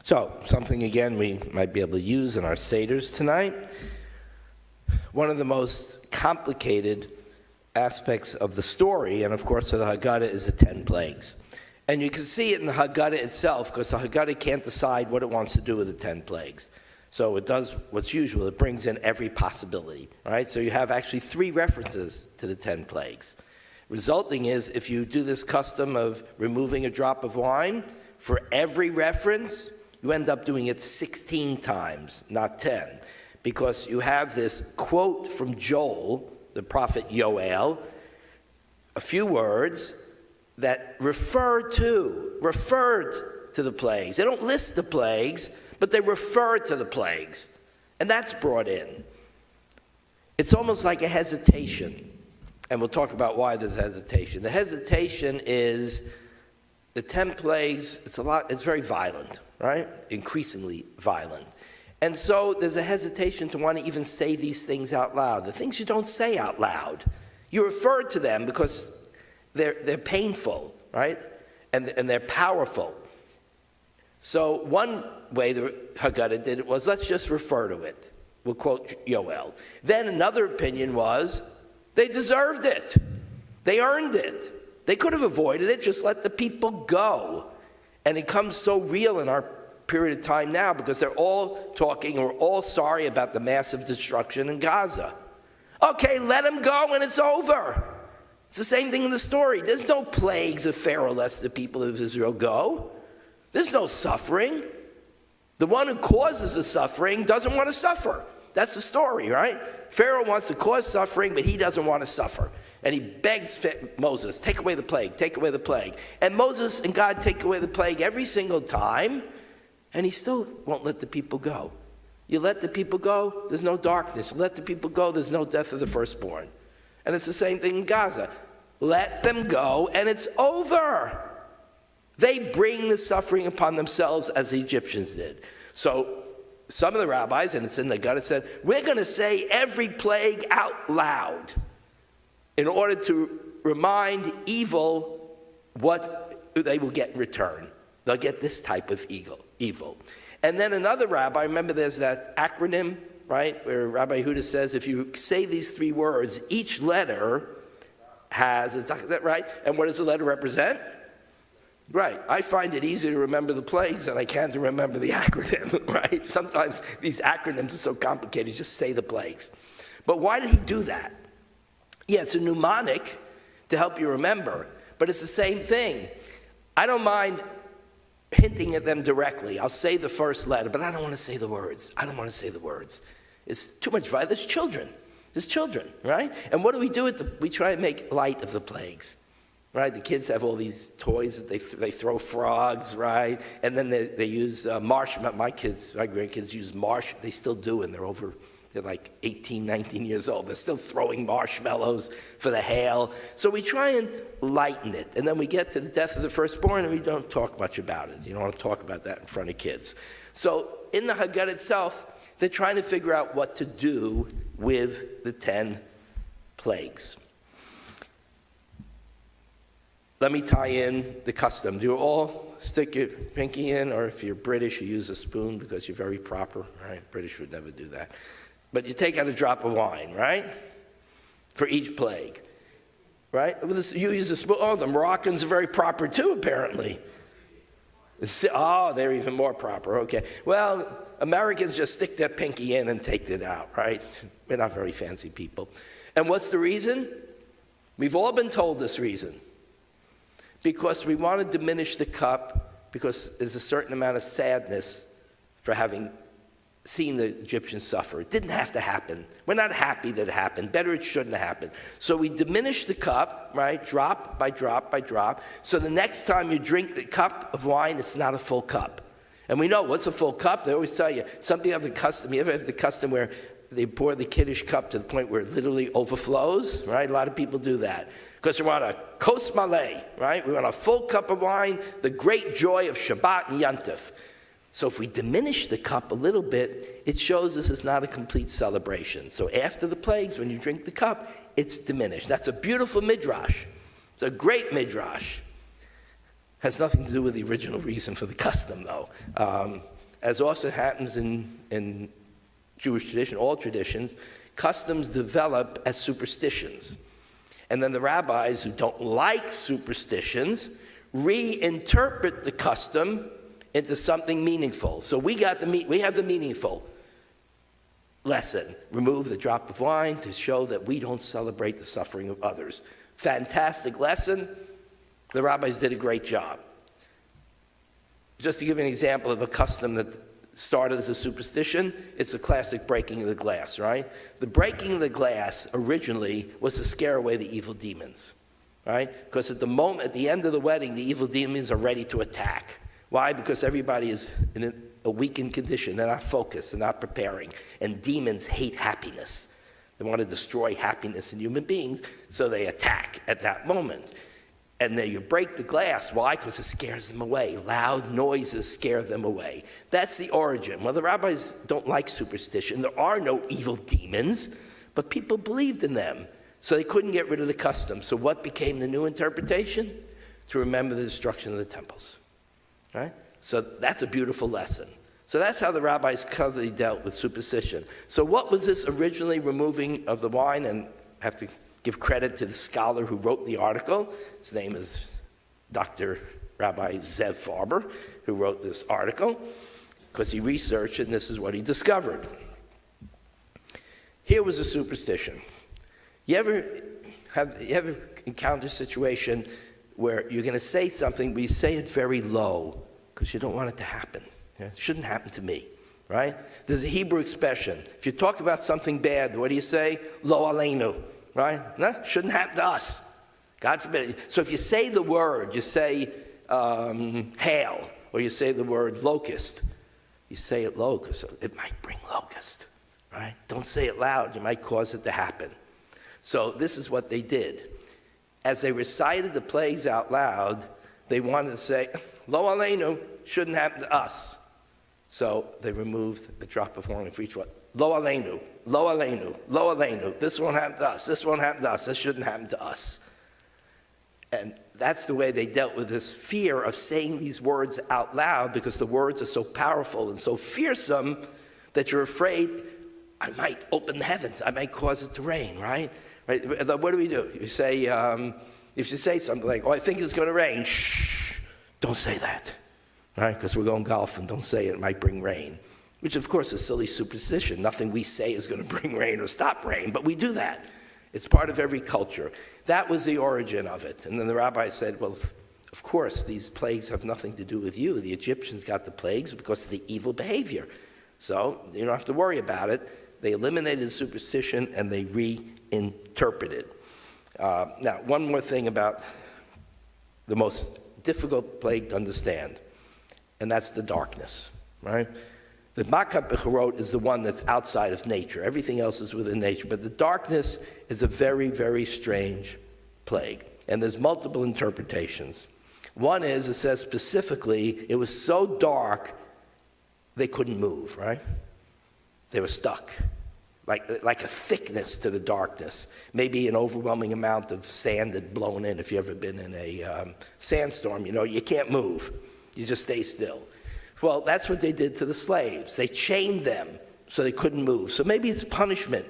So, something again we might be able to use in our Seders tonight. One of the most complicated aspects of the story, and of course of the Haggadah, is the 10 plagues. And you can see it in the Haggadah itself, because the Haggadah can't decide what it wants to do with the 10 plagues. So it does what's usual. It brings in every possibility, right? So you have actually 3 references to the 10 plagues. Resulting is, if you do this custom of removing a drop of wine, for every reference, you end up doing it 16 times, not 10. Because you have this quote from Joel, the prophet Yoel, a few words that referred to the plagues. They don't list the plagues, but they refer to the plagues. And that's brought in. It's almost like a hesitation. And we'll talk about why there's hesitation. The hesitation is the 10 plagues, it's very violent, right? Increasingly violent. And so there's a hesitation to want to even say these things out loud. The things you don't say out loud. You refer to them because they're painful, right? And they're powerful. So one way the Haggadah did it was, let's just refer to it. We'll quote Yoel. Then another opinion was, they deserved it. They earned it. They could have avoided it, just let the people go. And it comes so real in our period of time now because they're all talking, or all sorry about the massive destruction in Gaza. Okay, let them go and it's over. It's the same thing in the story. There's no plagues of Pharaoh lest the people of Israel go. There's no suffering. The one who causes the suffering doesn't want to suffer. That's the story, right? Pharaoh wants to cause suffering, but he doesn't want to suffer. And he begs Moses, take away the plague, take away the plague. And Moses and God take away the plague every single time, and he still won't let the people go. You let the people go, there's no darkness. You let the people go, there's no death of the firstborn. And it's the same thing in Gaza. Let them go, and it's over. They bring the suffering upon themselves as the Egyptians did. So some of the rabbis, and it's in the Haggadah, said, we're going to say every plague out loud in order to remind evil what they will get in return. They'll get this type of evil. And then another rabbi, remember there's that acronym, right, where Rabbi Yehuda says if you say these 3 words, each letter has, is that right? And what does the letter represent? Right. I find it easier to remember the plagues than I can to remember the acronym, right? Sometimes these acronyms are so complicated, just say the plagues. But why did he do that? Yeah, it's a mnemonic to help you remember, but it's the same thing. I don't mind hinting at them directly. I'll say the first letter, but I don't want to say the words. I don't want to say the words. It's too much violence. There's children. There's children, right? And what do we do with them? We try to make light of the plagues. Right, the kids have all these toys that they throw frogs, right? And then they use marshmallow. My grandkids use they still do, and they're like 18, 19 years old. They're still throwing marshmallows for the hail. So we try and lighten it. And then we get to the death of the firstborn, and we don't talk much about it. You don't want to talk about that in front of kids. So in the Haggadah itself, they're trying to figure out what to do with the 10 plagues. Let me tie in the custom. Do you all stick your pinky in? Or if you're British, you use a spoon because you're very proper, right? British would never do that. But you take out a drop of wine, right? For each plague, right? You use a spoon. Oh, the Moroccans are very proper too, apparently. Oh, they're even more proper. Okay. Well, Americans just stick their pinky in and take it out, right? We're not very fancy people. And what's the reason? We've all been told this reason. Because we want to diminish the cup, because there's a certain amount of sadness for having seen the Egyptians suffer. It didn't have to happen. We're not happy that it happened. Better it shouldn't have happened. So we diminish the cup, right, drop by drop by drop. So the next time you drink the cup of wine, it's not a full cup. And we know what's a full cup. They always tell you, some people have the custom. You ever have the custom where they pour the Kiddush cup to the point where it literally overflows, right? A lot of people do that. Because we want a kos maleh, right? We want a full cup of wine, the great joy of Shabbat and Yontif. So if we diminish the cup a little bit, it shows this is not a complete celebration. So after the plagues, when you drink the cup, it's diminished. That's a beautiful midrash. It's a great midrash. Has nothing to do with the original reason for the custom, though. as often happens in Jewish tradition, all traditions, customs develop as superstitions. And then the rabbis who don't like superstitions reinterpret the custom into something meaningful. So we have the meaningful lesson. Remove the drop of wine to show that we don't celebrate the suffering of others. Fantastic lesson. The rabbis did a great job. Just to give you an example of a custom that started as a superstition, it's the classic breaking of the glass, right? The breaking of the glass originally was to scare away the evil demons, right? Because at the end of the wedding, the evil demons are ready to attack. Why? Because everybody is in a weakened condition. They're not focused, they're not preparing. And demons hate happiness. They want to destroy happiness in human beings, so they attack at that moment. And then you break the glass. Why? Because it scares them away. Loud noises scare them away. That's the origin. Well, the rabbis don't like superstition. There are no evil demons, but people believed in them. So they couldn't get rid of the custom. So what became the new interpretation? To remember the destruction of the temples. Right? So that's a beautiful lesson. So that's how the rabbis constantly dealt with superstition. So what was this originally removing of the wine? And I have to give credit to the scholar who wrote the article. His name is Dr. Rabbi Zev Farber, who wrote this article, because he researched it, and this is what he discovered. Here was a superstition. You ever encounter a situation where you're going to say something, but you say it very low because you don't want it to happen? It shouldn't happen to me, right? There's a Hebrew expression. If you talk about something bad, what do you say? Lo aleinu, right? No, shouldn't happen to us. God forbid. So if you say the word, you say hail, or you say the word locust, you say it low because it might bring locust, right? Don't say it loud. You might cause it to happen. So this is what they did. As they recited the plagues out loud, they wanted to say, Lo aleinu, shouldn't happen to us. So they removed a drop of wine for each one. Lo aleinu, lo aleinu, lo aleinu. This won't happen to us. This won't happen to us. This shouldn't happen to us. And that's the way they dealt with this fear of saying these words out loud, because the words are so powerful and so fearsome that you're afraid, I might open the heavens. I might cause it to rain, right? What do? You say, if you say something like, oh, I think it's going to rain, shh, don't say that, right? Because we're going golfing, don't say it might bring rain, which of course is silly superstition. Nothing we say is going to bring rain or stop rain, but we do that. It's part of every culture. That was the origin of it. And then the rabbi said, well, of course, these plagues have nothing to do with you. The Egyptians got the plagues because of the evil behavior. So you don't have to worry about it. They eliminated the superstition and they reinterpreted. Now, one more thing about the most difficult plague to understand, and that's the darkness, right? The Makat Bechorot is the one that's outside of nature. Everything else is within nature. But the darkness is a very, very strange plague. And there's multiple interpretations. One is, it says specifically, it was so dark they couldn't move, right? They were stuck. Like a thickness to the darkness. Maybe an overwhelming amount of sand had blown in. If you've ever been in a sandstorm, you can't move. You just stay still. Well, that's what they did to the slaves. They chained them so they couldn't move. So maybe it's punishment.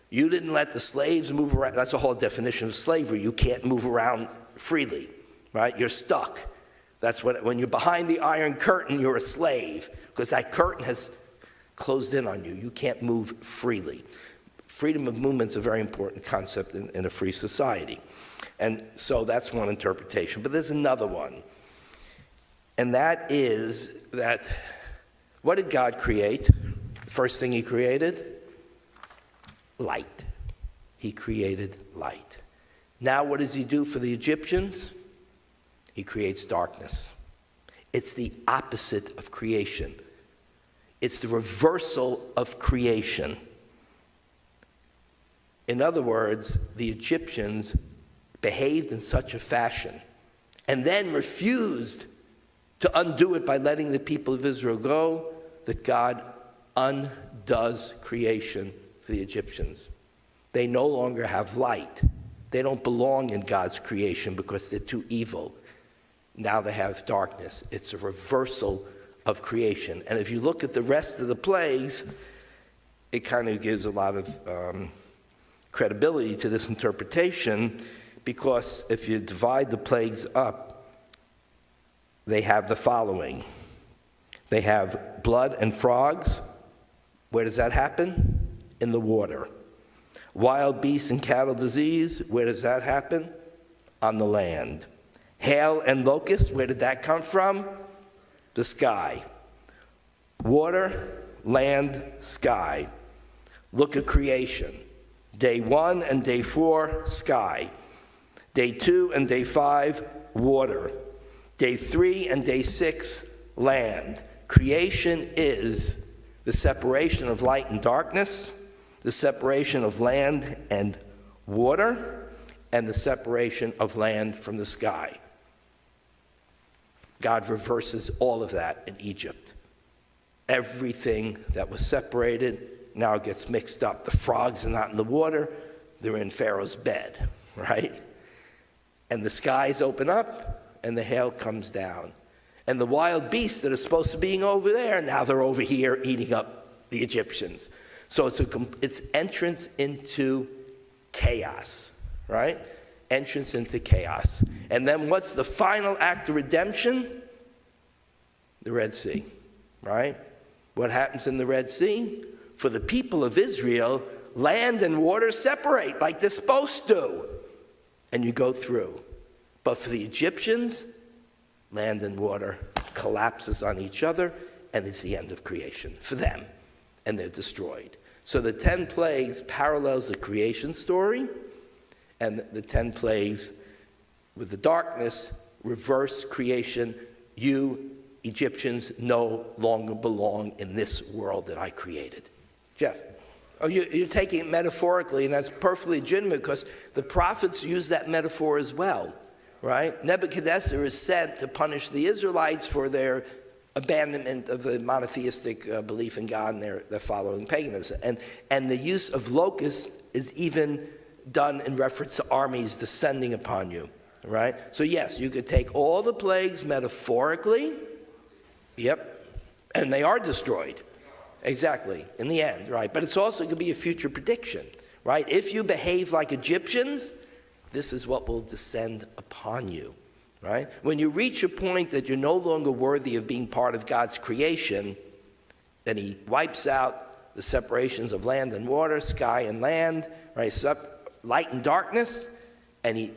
You didn't let the slaves move around. That's the whole definition of slavery. You can't move around freely, right? You're stuck. That's when you're behind the iron curtain, you're a slave, because that curtain has closed in on you. You can't move freely. Freedom of movement is a very important concept in a free society. And so that's one interpretation. But there's another one. And that is that, what did God create? The first thing he created? Light. He created light. Now what does he do for the Egyptians? He creates darkness. It's the opposite of creation. It's the reversal of creation. In other words, the Egyptians behaved in such a fashion and then refused to undo it by letting the people of Israel go, that God undoes creation for the Egyptians. They no longer have light. They don't belong in God's creation because they're too evil. Now they have darkness. It's a reversal of creation. And if you look at the rest of the plagues, it kind of gives a lot of credibility to this interpretation, because if you divide the plagues up, they have the following. They have blood and frogs. Where does that happen? In the water. Wild beasts and cattle disease. Where does that happen? On the land. Hail and locusts. Where did that come from? The sky. Water, land, sky. Look at creation. Day 1 and day 4, sky. Day 2 and day 5, water. Day 3 and day 6, land. Creation is the separation of light and darkness, the separation of land and water, and the separation of land from the sky. God reverses all of that in Egypt. Everything that was separated now gets mixed up. The frogs are not in the water, they're in Pharaoh's bed, right? And the skies open up, and the hail comes down. And the wild beasts that are supposed to be over there, now they're over here eating up the Egyptians. So it's entrance into chaos, right? Entrance into chaos. And then what's the final act of redemption? The Red Sea, right? What happens in the Red Sea? For the people of Israel, land and water separate like they're supposed to, and you go through. But for the Egyptians, land and water collapses on each other, and it's the end of creation for them, and they're destroyed. So the 10 plagues parallels the creation story, and the 10 plagues with the darkness reverse creation. You Egyptians no longer belong in this world that I created. Jeff? Oh, you're taking it metaphorically, and that's perfectly legitimate because the prophets use that metaphor as well, right? Nebuchadnezzar is sent to punish the Israelites for their abandonment of the monotheistic belief in God, and they're following paganism. And the use of locusts is even done in reference to armies descending upon you, right? So yes, you could take all the plagues metaphorically, yep, and they are destroyed. Exactly, in the end, right? But it's also going to be a future prediction, right? If you behave like Egyptians, this is what will descend upon you, right? When you reach a point that you're no longer worthy of being part of God's creation, then he wipes out the separations of land and water, sky and land, right? Light and darkness, and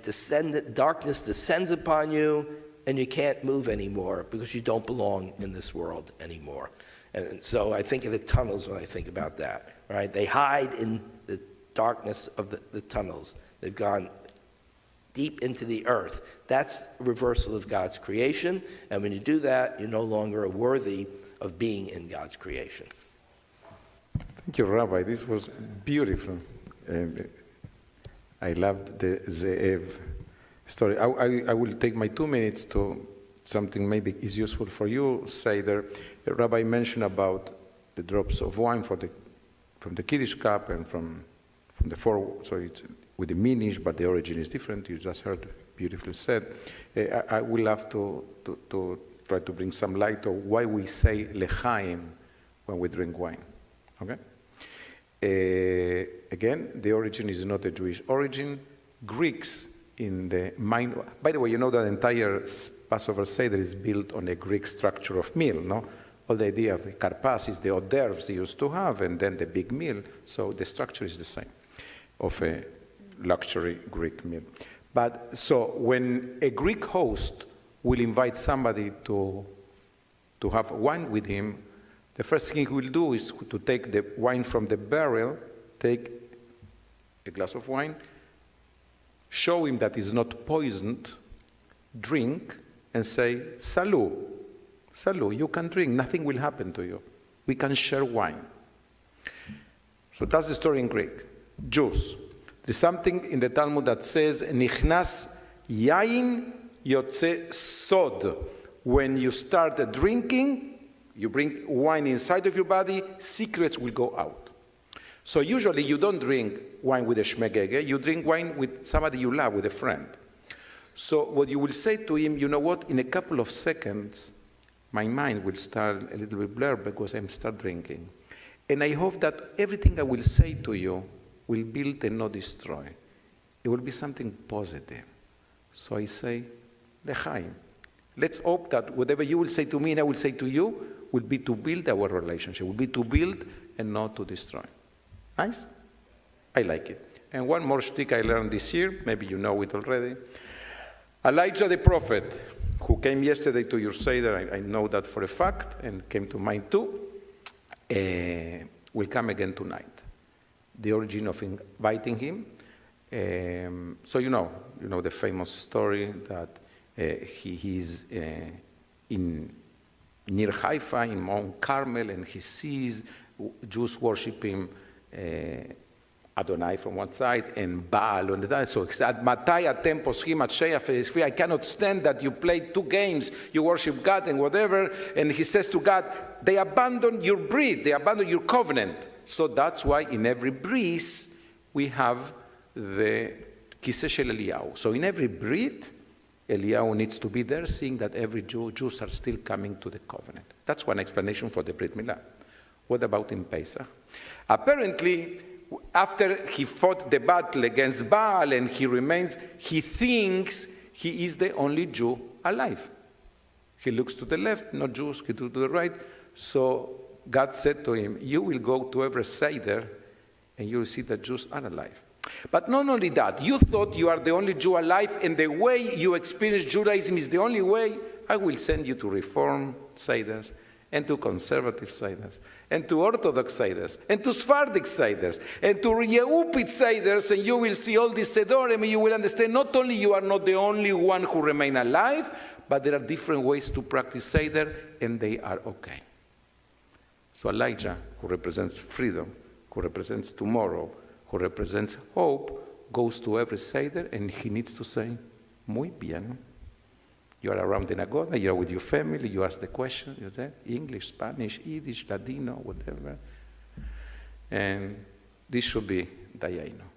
darkness descends upon you, and you can't move anymore because you don't belong in this world anymore. And so I think of the tunnels when I think about that, right? They hide in the darkness of the tunnels. They've gone deep into the earth. That's a reversal of God's creation. And when you do that, you're no longer worthy of being in God's creation. Thank you, Rabbi. This was beautiful. I loved the Ze'ev story. I will take my 2 minutes to something maybe is useful for you, Seder. Rabbi mentioned about the drops of wine from the Kiddush cup and from the four, so it's with the minish, but the origin is different. You just heard, beautifully said. I will have to try to bring some light on why we say lechaim when we drink wine. Okay? Again, the origin is not a Jewish origin. Greeks in the mind. By the way, you know that entire Passover Seder is built on a Greek structure of meal, no? All the idea of karpas is the hors d'oeuvres they used to have, and then the big meal. So the structure is the same of a luxury Greek meal. But so when a Greek host will invite somebody to have wine with him, the first thing he will do is to take the wine from the barrel, take a glass of wine, show him that it's not poisoned, drink, and say, Salut, Salut, you can drink, nothing will happen to you. We can share wine. So that's the story in Greek. Jews. There's something in the Talmud that says, Nichnas yain yotze sod. When you start drinking, you bring wine inside of your body, secrets will go out. So usually you don't drink wine with a shmegege, you drink wine with somebody you love, with a friend. So what you will say to him, you know what, in a couple of seconds, my mind will start a little bit blurred because I'm start drinking. And I hope that everything I will say to you will build and not destroy. It will be something positive. So I say, L'chaim. Let's hope that whatever you will say to me and I will say to you will be to build our relationship, will be to build and not to destroy. Nice? I like it. And one more shtick I learned this year, maybe you know it already. Elijah the prophet, who came yesterday to your Seder, I know that for a fact, and came to mine too, will come again tonight. The origin of inviting him. So you know the famous story that he is near Haifa, in Mount Carmel, and he sees Jews worshiping Adonai from one side and Baal on the other. So he said, "Matai atem poschim at she'af." I cannot stand that you play two games, you worship God and whatever. And he says to God, they abandon your breed, they abandon your covenant. So that's why in every bris we have the kiseh shel Eliyahu. So in every breed, Eliyahu needs to be there, seeing that every Jews are still coming to the covenant. That's one explanation for the Brit Milah. What about in Pesach? Apparently, after he fought the battle against Baal and he thinks he is the only Jew alive. He looks to the left, not Jews, he looks to the right. So God said to him, you will go to every Seder and you will see that Jews are alive. But not only that, you thought you are the only Jew alive and the way you experience Judaism is the only way. I will send you to Reform Seders and to Conservative Seders and to Orthodox Seders and to Sephardic Seders and to Yehupit Seders, and you will see all these Sedorim and you will understand not only you are not the only one who remain alive, but there are different ways to practice Seder and they are okay. So Elijah, who represents freedom, who represents tomorrow, who represents hope, goes to every Seder and he needs to say, muy bien. You are around the Nagoda, you are with your family, you ask the question, you're there, English, Spanish, Yiddish, Ladino, whatever. And this should be Dayenu.